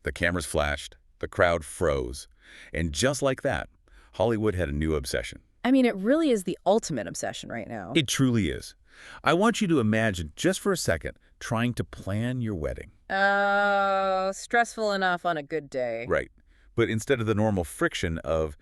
The cameras flashed, the crowd froze, and just like that, Hollywood had a new obsession. I mean, it really is the ultimate obsession right now. It truly is. I want you to imagine, just for a second, trying to plan your wedding. Oh, stressful enough on a good day. Right. But instead of the normal friction of,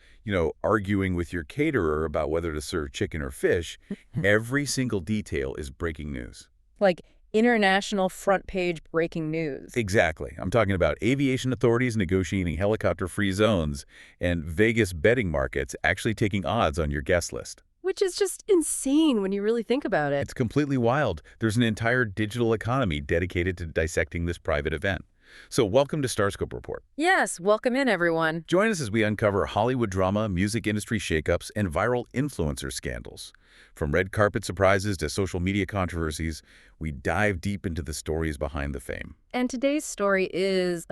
arguing with your caterer about whether to serve chicken or fish, every single detail is breaking news. Like international front page breaking news. Exactly. I'm talking about aviation authorities negotiating helicopter-free zones and Vegas betting markets actually taking odds on your guest list. Which is just insane when you really think about it. It's completely wild. There's an entire digital economy dedicated to dissecting this private event. So welcome to Starscope Report. Yes, welcome in, everyone. Join us as we uncover Hollywood drama, music industry shakeups, and viral influencer scandals. From red carpet surprises to social media controversies, we dive deep into the stories behind the fame. And today's story is,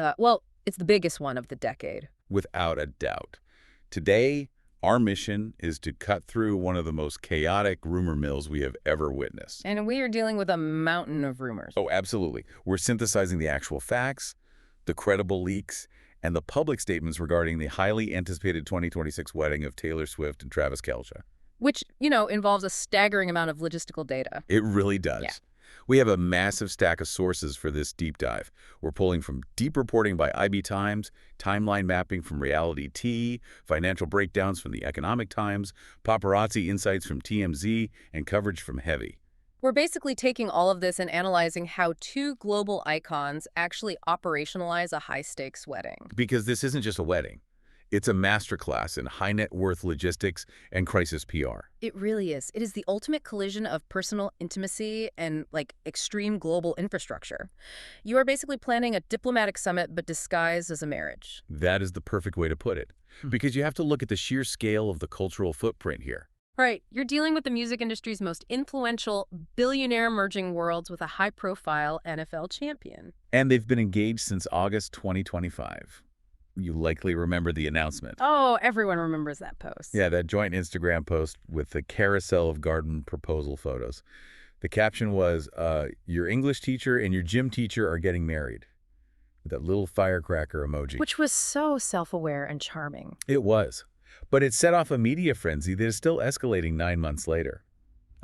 it's the biggest one of the decade. Without a doubt. Today, our mission is to cut through one of the most chaotic rumor mills we have ever witnessed. And we are dealing with a mountain of rumors. Oh, absolutely. We're synthesizing the actual facts, the credible leaks, and the public statements regarding the highly anticipated 2026 wedding of Taylor Swift and Travis Kelce. Which, involves a staggering amount of logistical data. It really does. Yeah. We have a massive stack of sources for this deep dive. We're pulling from deep reporting by IB Times, timeline mapping from Reality T, financial breakdowns from the Economic Times, paparazzi insights from TMZ, and coverage from Heavy. We're basically taking all of this and analyzing how two global icons actually operationalize a high-stakes wedding. Because this isn't just a wedding. It's a masterclass in high-net-worth logistics and crisis PR. It really is. It is the ultimate collision of personal intimacy and, extreme global infrastructure. You are basically planning a diplomatic summit but disguised as a marriage. That is the perfect way to put it. Because you have to look at the sheer scale of the cultural footprint here. Right. You're dealing with the music industry's most influential, billionaire merging worlds with a high-profile NFL champion. And they've been engaged since August 2025. You likely remember the announcement. Oh, everyone remembers that post. Yeah, that joint Instagram post with the carousel of garden proposal photos. The caption was, your English teacher and your gym teacher are getting married. With that little firecracker emoji. Which was so self-aware and charming. It was. But it set off a media frenzy that is still escalating 9 months later.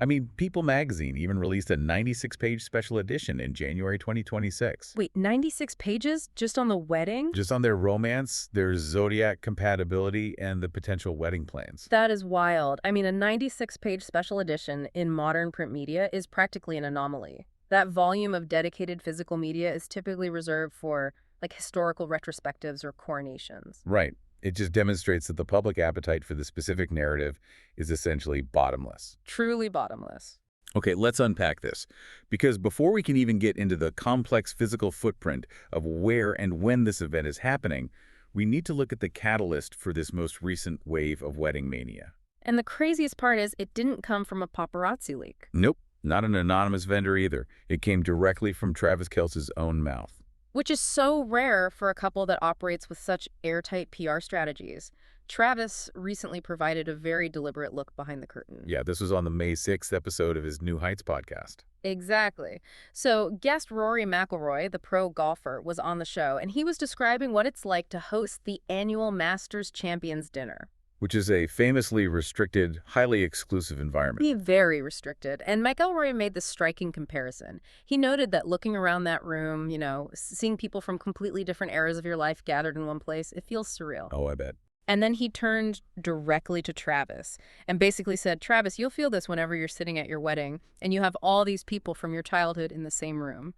I mean, People magazine even released a 96-page special edition in January 2026. Wait, 96 pages just on the wedding? Just on their romance, their zodiac compatibility, and the potential wedding plans. That is wild. I mean, a 96-page special edition in modern print media is practically an anomaly. That volume of dedicated physical media is typically reserved for, historical retrospectives or coronations. Right. It just demonstrates that the public appetite for the specific narrative is essentially bottomless. Truly bottomless. Okay, let's unpack this. Because before we can even get into the complex physical footprint of where and when this event is happening, we need to look at the catalyst for this most recent wave of wedding mania. And the craziest part is it didn't come from a paparazzi leak. Nope, not an anonymous vendor either. It came directly from Travis Kelce's own mouth. Which is so rare for a couple that operates with such airtight PR strategies. Travis recently provided a very deliberate look behind the curtain. Yeah, this was on the May 6th episode of his New Heights podcast. Exactly. So guest Rory McIlroy, the pro golfer, was on the show, and he was describing what it's like to host the annual Masters Champions Dinner. Which is a famously restricted, highly exclusive environment. Very restricted. And McIlroy made this striking comparison. He noted that looking around that room, seeing people from completely different eras of your life gathered in one place, it feels surreal. Oh, I bet. And then he turned directly to Travis and basically said, Travis, you'll feel this whenever you're sitting at your wedding and you have all these people from your childhood in the same room.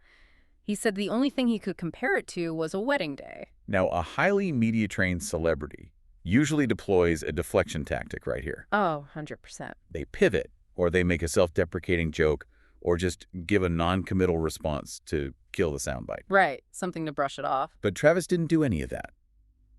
He said the only thing he could compare it to was a wedding day. Now, a highly media-trained celebrity usually deploys a deflection tactic right here. Oh, 100%. They pivot, or they make a self-deprecating joke, or just give a non-committal response to kill the soundbite. Right, something to brush it off. But Travis didn't do any of that.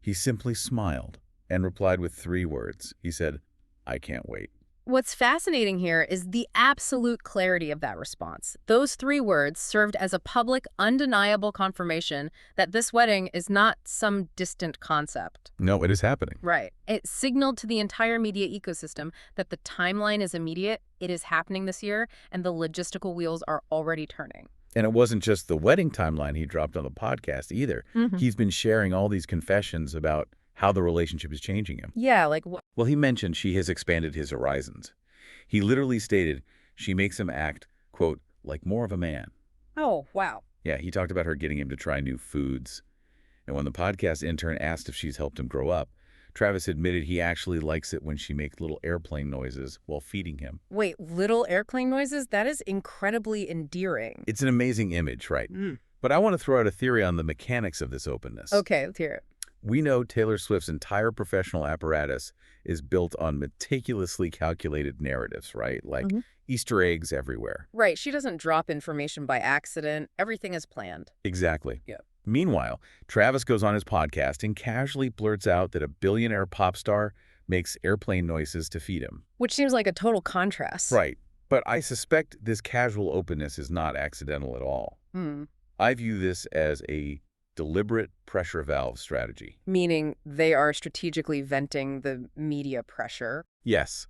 He simply smiled and replied with 3 words. He said, I can't wait. What's fascinating here is the absolute clarity of that response. Those 3 words served as a public, undeniable confirmation that this wedding is not some distant concept. No, it is happening. Right. It signaled to the entire media ecosystem that the timeline is immediate, it is happening this year, and the logistical wheels are already turning. And it wasn't just the wedding timeline he dropped on the podcast either. He's been sharing all these confessions about how the relationship is changing him. Yeah, like what? Well, he mentioned she has expanded his horizons. He literally stated she makes him act, quote, like more of a man. Oh, wow. Yeah, he talked about her getting him to try new foods. And when the podcast intern asked if she's helped him grow up, Travis admitted he actually likes it when she makes little airplane noises while feeding him. Wait, little airplane noises? That is incredibly endearing. It's an amazing image, right? But I want to throw out a theory on the mechanics of this openness. Okay, let's hear it. We know Taylor Swift's entire professional apparatus is built on meticulously calculated narratives, right? Like Easter eggs everywhere. Right, she doesn't drop information by accident. Everything is planned. Exactly. Yeah. Meanwhile, Travis goes on his podcast and casually blurts out that a billionaire pop star makes airplane noises to feed him. Which seems like a total contrast. Right. But I suspect this casual openness is not accidental at all. I view this as a deliberate pressure valve strategy. Meaning they are strategically venting the media pressure. Yes.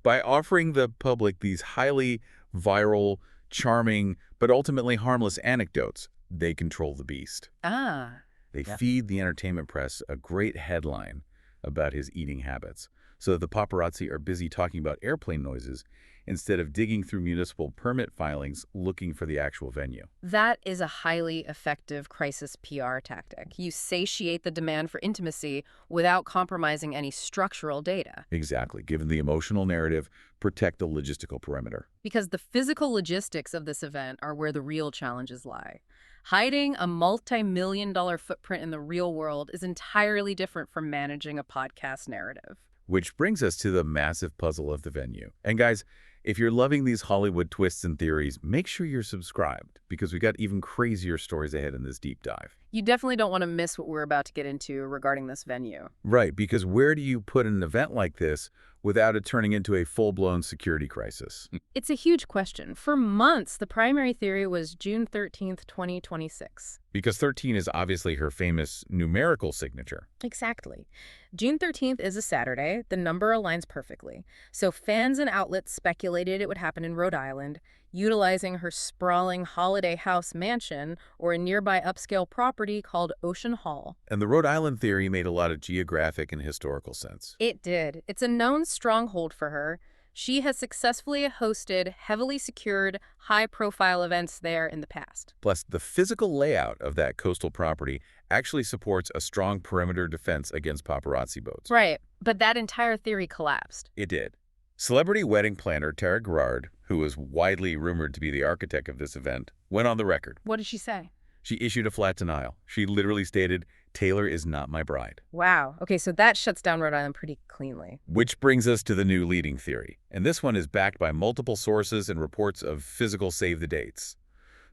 By offering the public these highly viral, charming, but ultimately harmless anecdotes, they control the beast. They feed the entertainment press a great headline about his eating habits, so that the paparazzi are busy talking about airplane noises instead of digging through municipal permit filings looking for the actual venue. That is a highly effective crisis PR tactic. You satiate the demand for intimacy without compromising any structural data. Exactly. Given the emotional narrative, protect the logistical perimeter. Because the physical logistics of this event are where the real challenges lie. Hiding a multi-million-dollar footprint in the real world is entirely different from managing a podcast narrative. Which brings us to the massive puzzle of the venue. And guys, if you're loving these Hollywood twists and theories, make sure you're subscribed, because we got even crazier stories ahead in this deep dive. You definitely don't want to miss what we're about to get into regarding this venue. Right, because where do you put an event like this without it turning into a full-blown security crisis? It's a huge question. For months, the primary theory was June 13th, 2026. Because 13 is obviously her famous numerical signature. Exactly. June 13th is a Saturday. The number aligns perfectly. So fans and outlets speculated it would happen in Rhode Island, utilizing her sprawling holiday house mansion or a nearby upscale property called Ocean Hall. And the Rhode Island theory made a lot of geographic and historical sense. It did. It's a known stronghold for her. She has successfully hosted heavily secured, high-profile events there in the past. Plus, the physical layout of that coastal property actually supports a strong perimeter defense against paparazzi boats. Right, but that entire theory collapsed. It did. Celebrity wedding planner Tara Rhode, who was widely rumored to be the architect of this event, went on the record. What did she say? She issued a flat denial. She literally stated, "Taylor is not my bride." Wow. Okay, so that shuts down Rhode Island pretty cleanly. Which brings us to the new leading theory. And this one is backed by multiple sources and reports of physical save the dates.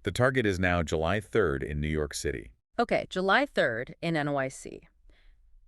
The target is now July 3rd in New York City. Okay, July 3rd in NYC.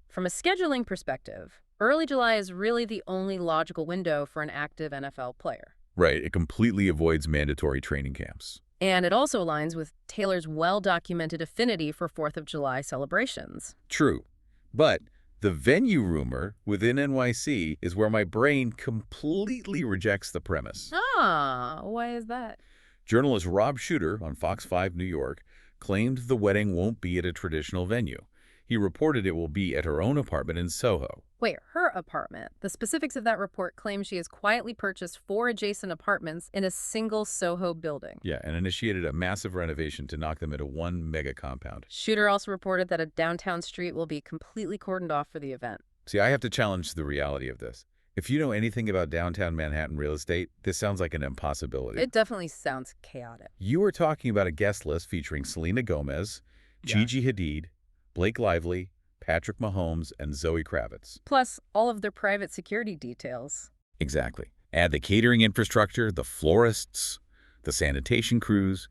From a scheduling perspective, early July is really the only logical window for an active NFL player. Right, it completely avoids mandatory training camps. And it also aligns with Taylor's well-documented affinity for 4th of July celebrations. True. But the venue rumor within NYC is where my brain completely rejects the premise. Why is that? Journalist Rob Shooter on Fox 5 New York claimed the wedding won't be at a traditional venue. He reported it will be at her own apartment in Soho. Wait, her apartment. The specifics of that report claim she has quietly purchased 4 adjacent apartments in a single Soho building. Yeah, and initiated a massive renovation to knock them into one mega compound. Shooter also reported that a downtown street will be completely cordoned off for the event. See, I have to challenge the reality of this. If you know anything about downtown Manhattan real estate, this sounds like an impossibility. It definitely sounds chaotic. You were talking about a guest list featuring Selena Gomez, Gigi Hadid, Blake Lively, Patrick Mahomes, and Zoe Kravitz. Plus, all of their private security details. Exactly. Add the catering infrastructure, the florists, the sanitation crews.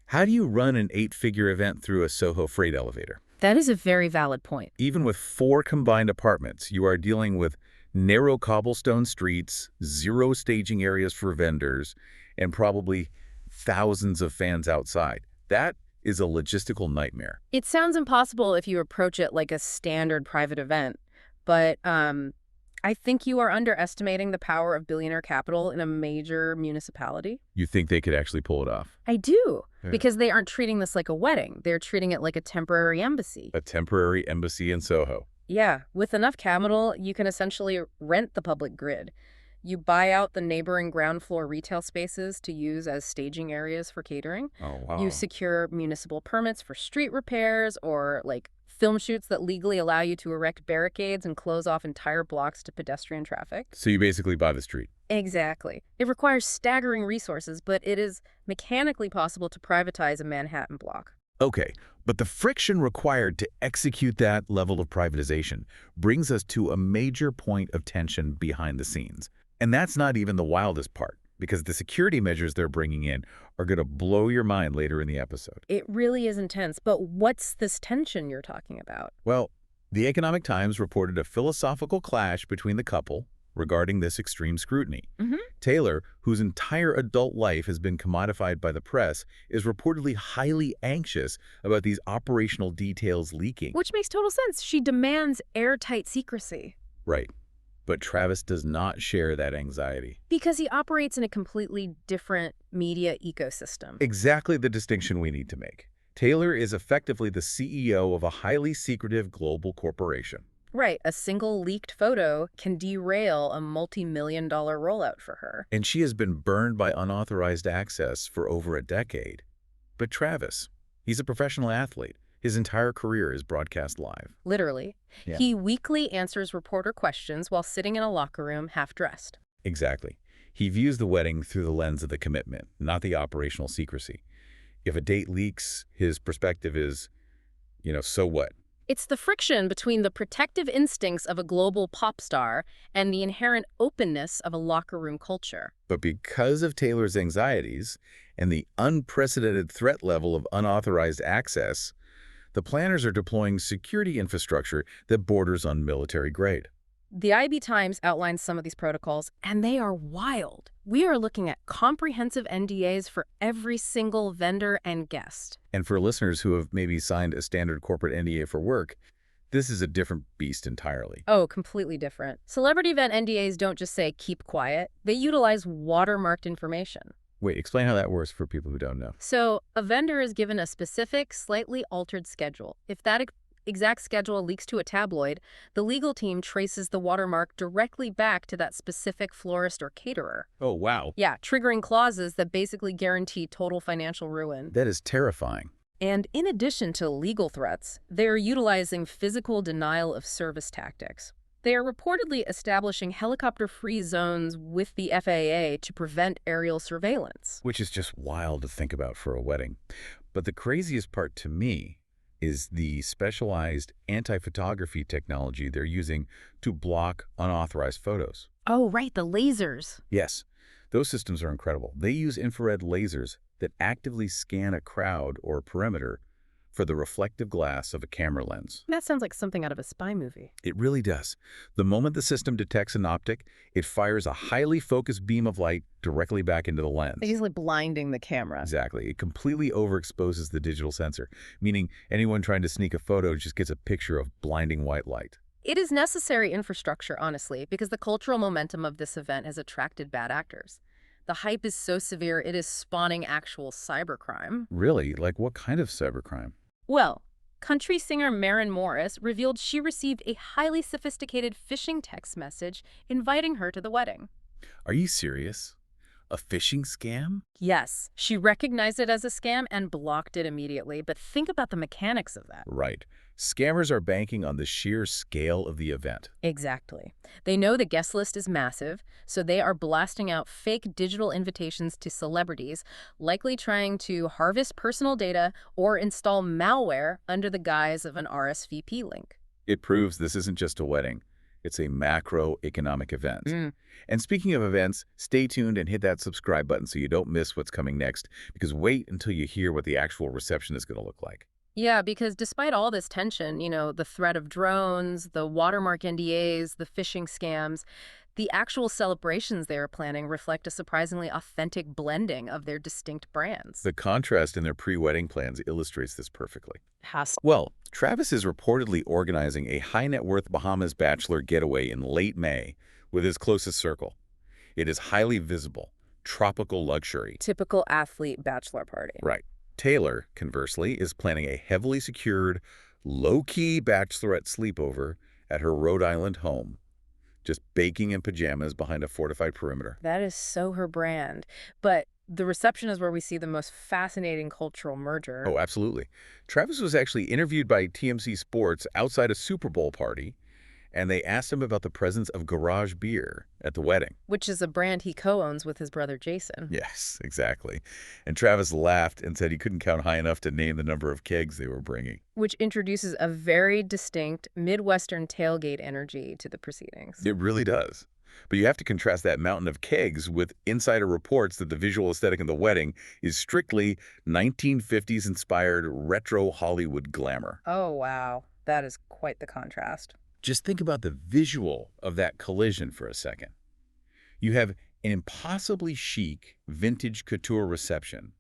How do you run an 8-figure event through a Soho freight elevator? That is a very valid point. Even with 4 combined apartments, you are dealing with narrow cobblestone streets, 0 staging areas for vendors, and probably thousands of fans outside. That is a logistical nightmare. It sounds impossible if you approach it like a standard private event, but I think you are underestimating the power of billionaire capital in a major municipality. You think they could actually pull it off? I do, Yeah. because they aren't treating this like a wedding. They're treating it like a temporary embassy. A temporary embassy in Soho. Yeah, with enough capital, you can essentially rent the public grid. You buy out the neighboring ground floor retail spaces to use as staging areas for catering. Oh, wow. You secure municipal permits for street repairs or like film shoots that legally allow you to erect barricades and close off entire blocks to pedestrian traffic. So you basically buy the street. Exactly. It requires staggering resources, but it is mechanically possible to privatize a Manhattan block. Okay, but the friction required to execute that level of privatization brings us to a major point of tension behind the scenes. And that's not even the wildest part, because the security measures they're bringing in are going to blow your mind later in the episode. It really is intense, but what's this tension you're talking about? Well, the Economic Times reported a philosophical clash between the couple regarding this extreme scrutiny. Taylor, whose entire adult life has been commodified by the press, is reportedly highly anxious about these operational details leaking. Which makes total sense. She demands airtight secrecy. Right. But Travis does not share that anxiety. Because he operates in a completely different media ecosystem. Exactly the distinction we need to make. Taylor is effectively the CEO of a highly secretive global corporation. Right, a single leaked photo can derail a multi-million-dollar rollout for her. And she has been burned by unauthorized access for over a decade. But Travis, he's a professional athlete. His entire career is broadcast live. Literally. Yeah. He weekly answers reporter questions while sitting in a locker room half-dressed. Exactly. He views the wedding through the lens of the commitment, not the operational secrecy. If a date leaks, his perspective is, so what? It's the friction between the protective instincts of a global pop star and the inherent openness of a locker room culture. But because of Taylor's anxieties and the unprecedented threat level of unauthorized access, the planners are deploying security infrastructure that borders on military grade. The IB Times outlines some of these protocols, and they are wild. We are looking at comprehensive NDAs for every single vendor and guest. And for listeners who have maybe signed a standard corporate NDA for work, this is a different beast entirely. Oh, completely different. Celebrity event NDAs don't just say keep quiet. They utilize watermarked information. Wait, explain how that works for people who don't know. So a vendor is given a specific, slightly altered schedule. If that exact schedule leaks to a tabloid, the legal team traces the watermark directly back to that specific florist or caterer. Oh, wow. Yeah, triggering clauses that basically guarantee total financial ruin. That is terrifying. And in addition to legal threats, they're utilizing physical denial of service tactics. They are reportedly establishing helicopter-free zones with the FAA to prevent aerial surveillance. Which is just wild to think about for a wedding. But the craziest part to me is the specialized anti-photography technology they're using to block unauthorized photos. Oh, right, the lasers. Yes, those systems are incredible. They use infrared lasers that actively scan a crowd or perimeter for the reflective glass of a camera lens. That sounds like something out of a spy movie. It really does. The moment the system detects an optic, it fires a highly focused beam of light directly back into the lens. Easily blinding the camera. Exactly. It completely overexposes the digital sensor, meaning anyone trying to sneak a photo just gets a picture of blinding white light. It is necessary infrastructure, honestly, because the cultural momentum of this event has attracted bad actors. The hype is so severe, it is spawning actual cybercrime. Really? Like what kind of cybercrime? Well, country singer Maren Morris revealed she received a highly sophisticated phishing text message inviting her to the wedding. Are you serious? A phishing scam? Yes, she recognized it as a scam and blocked it immediately, but think about the mechanics of that. Right. Scammers are banking on the sheer scale of the event. Exactly. They know the guest list is massive, so they are blasting out fake digital invitations to celebrities, likely trying to harvest personal data or install malware under the guise of an RSVP link. It proves this isn't just a wedding. It's a macroeconomic event. And speaking of events, stay tuned and hit that subscribe button so you don't miss what's coming next, because wait until you hear what the actual reception is going to look like. Yeah, because despite all this tension, the threat of drones, the watermark NDAs, the phishing scams, the actual celebrations they are planning reflect a surprisingly authentic blending of their distinct brands. The contrast in their pre-wedding plans illustrates this perfectly. Has Well, Travis is reportedly organizing a high-net-worth Bahamas bachelor getaway in late May with his closest circle. It is highly visible, tropical luxury. typical athlete bachelor party. Right. Taylor, conversely, is planning a heavily secured, low-key bachelorette sleepover at her Rhode Island home, just baking in pajamas behind a fortified perimeter. That is so her brand. But the reception is where we see the most fascinating cultural merger, Oh, absolutely. Travis was actually interviewed by TMC Sports outside a Super Bowl party, and they asked him about the presence of garage beer at the wedding. which is a brand he co-owns with his brother Jason. Yes, exactly. And Travis laughed and said he couldn't count high enough to name the number of kegs they were bringing. Which introduces a very distinct Midwestern tailgate energy to the proceedings. It really does. But you have to contrast that mountain of kegs with insider reports that the visual aesthetic of the wedding is strictly 1950s-inspired retro Hollywood glamour. Oh, wow. That is quite the contrast. Just think about the visual of that collision for a second. You have an impossibly chic vintage couture reception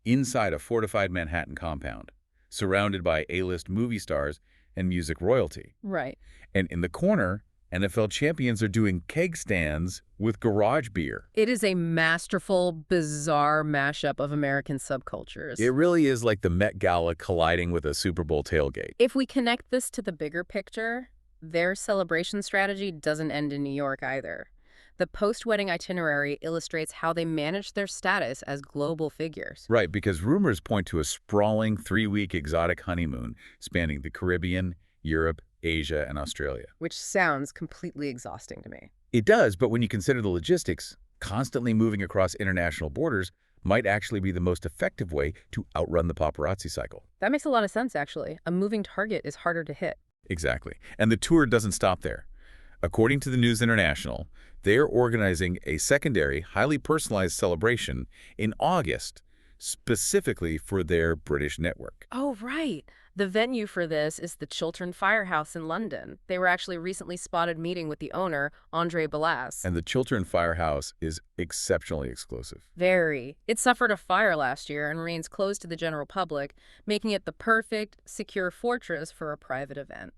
inside a fortified Manhattan compound, surrounded by A-list movie stars and music royalty. Right. And in the corner, NFL champions are doing keg stands with garage beer. It is a masterful, bizarre mashup of American subcultures. It really is like the Met Gala colliding with a Super Bowl tailgate. If we connect this to the bigger picture, their celebration strategy doesn't end in New York either. The post-wedding itinerary illustrates how they manage their status as global figures. Right, because rumors point to a sprawling 3-week exotic honeymoon spanning the Caribbean, Europe, Asia, and Australia. Which sounds completely exhausting to me. It does, but when you consider the logistics, constantly moving across international borders might actually be the most effective way to outrun the paparazzi cycle. That makes a lot of sense, actually. A moving target is harder to hit. Exactly. And the tour doesn't stop there. According to the News International, they're organizing a secondary, highly personalized celebration in August, specifically for their British network. Oh, right. The venue for this is the Chiltern Firehouse in London. They were actually recently spotted meeting with the owner, Andre Balazs. And the Chiltern Firehouse is exceptionally exclusive. Very. It suffered a fire last year and remains closed to the general public, making it the perfect, secure fortress for a private event.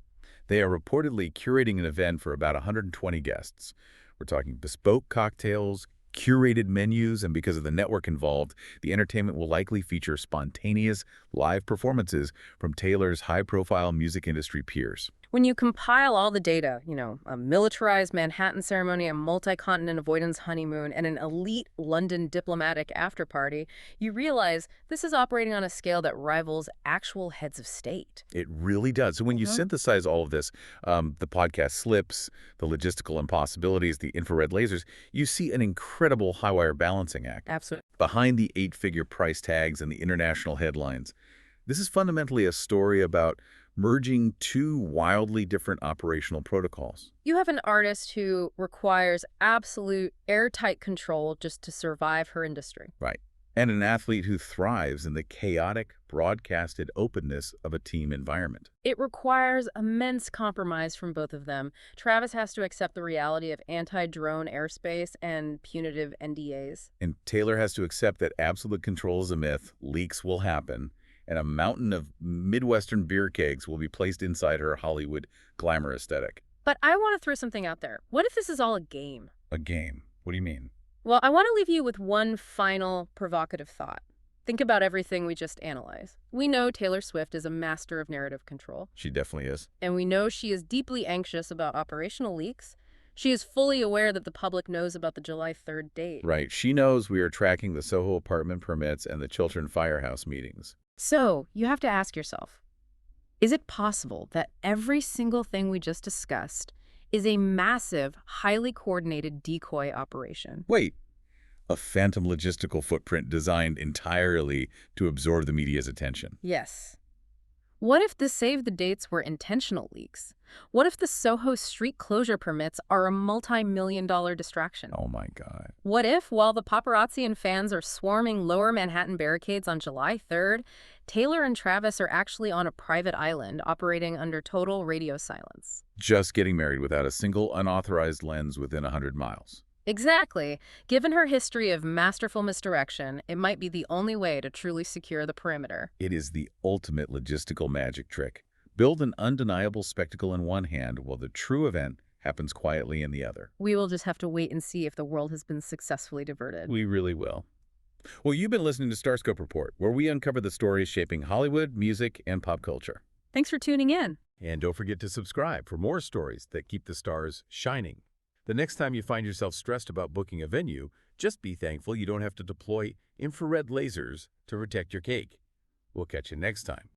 They are reportedly curating an event for about 120 guests. We're talking bespoke cocktails, curated menus, and because of the network involved, the entertainment will likely feature spontaneous, live performances from Taylor's high-profile music industry peers. When you compile all the data, a militarized Manhattan ceremony, a multi-continent avoidance honeymoon, and an elite London diplomatic after-party, you realize this is operating on a scale that rivals actual heads of state. It really does. So when you synthesize all of this, the podcast slips, the logistical impossibilities, the infrared lasers, you see an incredible high-wire balancing act. Absolutely. Behind the 8-figure price tags and the international headlines, this is fundamentally a story about merging two wildly different operational protocols. You have an artist who requires absolute airtight control just to survive her industry. Right. And an athlete who thrives in the chaotic, broadcasted openness of a team environment. It requires immense compromise from both of them. Travis has to accept the reality of anti-drone airspace and punitive NDAs. And Taylor has to accept that absolute control is a myth, leaks will happen, and a mountain of Midwestern beer kegs will be placed inside her Hollywood glamour aesthetic. But I want to throw something out there. What if this is all a game? A game? What do you mean? Well, I want to leave you with one final provocative thought. Think about everything we just analyzed. We know Taylor Swift is a master of narrative control. She definitely is. And we know she is deeply anxious about operational leaks. She is fully aware that the public knows about the July 3rd date. Right. She knows we are tracking the Soho apartment permits and the Chiltern Firehouse meetings. So, you have to ask yourself, is it possible that every single thing we just discussed is a massive, highly coordinated decoy operation? Wait, a phantom logistical footprint designed entirely to absorb the media's attention. Yes. What if the save the dates were intentional leaks? What if the Soho street closure permits are a multi-million-dollar distraction? Oh my God. What if, while the paparazzi and fans are swarming lower Manhattan barricades on July 3rd, Taylor and Travis are actually on a private island operating under total radio silence? Just getting married without a single unauthorized lens within 100 miles. Exactly. Given her history of masterful misdirection, it might be the only way to truly secure the perimeter. It is the ultimate logistical magic trick. Build an undeniable spectacle in one hand while the true event happens quietly in the other. We will just have to wait and see if the world has been successfully diverted. We really will. Well, you've been listening to Starscope Report, where we uncover the stories shaping Hollywood, music, and pop culture. Thanks for tuning in. And don't forget to subscribe for more stories that keep the stars shining. The next time you find yourself stressed about booking a venue, just be thankful you don't have to deploy infrared lasers to protect your cake. We'll catch you next time.